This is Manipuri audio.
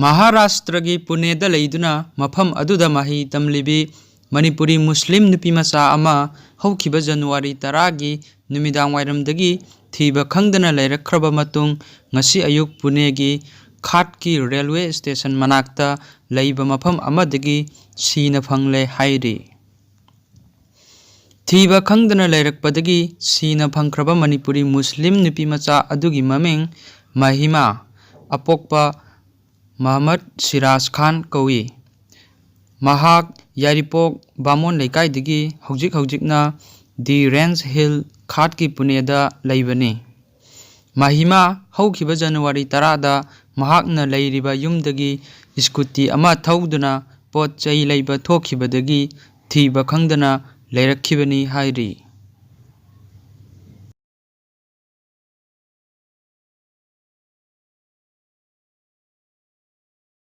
ꯃꯍꯥꯔꯥꯁꯇ꯭ꯔꯒꯤ ꯄꯨꯅꯦꯗ ꯂꯩꯗꯨꯅ ꯃꯐꯝ ꯑꯗꯨꯗ ꯃꯍꯩ ꯇꯝꯂꯤꯕꯤ ꯃꯅꯤꯄꯨꯔꯤ ꯃꯨꯁꯂꯤꯝ ꯅꯨꯄꯤꯃꯆꯥ ꯑꯃ ꯍꯧꯈꯤꯕ ꯖꯅꯨꯋꯥꯔꯤ 10ꯒꯤ ꯅꯨꯃꯤꯗꯥꯡꯋꯥꯏꯔꯝꯗꯒꯤ ꯊꯤꯕ ꯈꯪꯗꯅ ꯂꯩꯔꯛꯈ꯭ꯔꯕ ꯃꯇꯨꯡ ꯉꯁꯤ ꯑꯌꯨꯛ ꯄꯨꯅꯦꯒꯤ ꯈꯥꯠꯀꯤ ꯔꯦꯜꯋꯦ ꯁ꯭ꯇꯦꯁꯟ ꯃꯅꯥꯛꯇ ꯂꯩꯕ ꯃꯐꯝ ꯑꯃꯗꯒꯤ ꯁꯤꯅ ꯐꯪꯂꯦ ꯍꯥꯏꯔꯤ꯫ ꯊꯤꯕ ꯈꯪꯗꯅ ꯂꯩꯔꯛꯄꯗꯒꯤ ꯁꯤꯅ ꯐꯪꯈ꯭ꯔꯕ ꯃꯅꯤꯄꯨꯔꯤ ꯃꯨꯁꯂꯤꯝ ꯅꯨꯄꯤꯃꯆꯥ ꯑꯗꯨꯒꯤ ꯃꯃꯤꯡ ꯃꯍꯤꯃꯥ ꯑꯄꯣꯛꯄ ꯃꯍꯃꯗ ꯁꯤꯔꯥꯖ ꯈꯥꯟ ꯀꯧꯏ꯫ ꯃꯍꯥꯛ ꯌꯥꯏꯔꯤꯄꯣꯛ ꯕꯥꯃꯣꯟ ꯂꯩꯀꯥꯏꯗꯒꯤ ꯍꯧꯖꯤꯛꯅ ꯗꯤ ꯔꯦꯟꯖ ꯍꯤꯜ ꯈꯥꯠꯀꯤ ꯄꯨꯅꯦꯗ ꯂꯩꯕꯅꯤ꯫ ꯃꯍꯤꯃꯥ ꯍꯧꯈꯤꯕ ꯖꯅꯨꯋꯥꯔꯤ 10ꯗ ꯃꯍꯥꯛꯅ ꯂꯩꯔꯤꯕ ꯌꯨꯝꯗꯒꯤ ꯁ꯭ꯀꯨꯇꯤ ꯑꯃ ꯊꯧꯗꯨꯅ ꯄꯣꯠ ꯆꯩ ꯂꯩꯕ ꯊꯣꯛꯈꯤꯕꯗꯒꯤ ꯊꯤꯕ ꯈꯪꯗꯅ ꯂꯩꯔꯛꯈꯤꯕꯅꯤ ꯍꯥꯏꯔꯤ꯫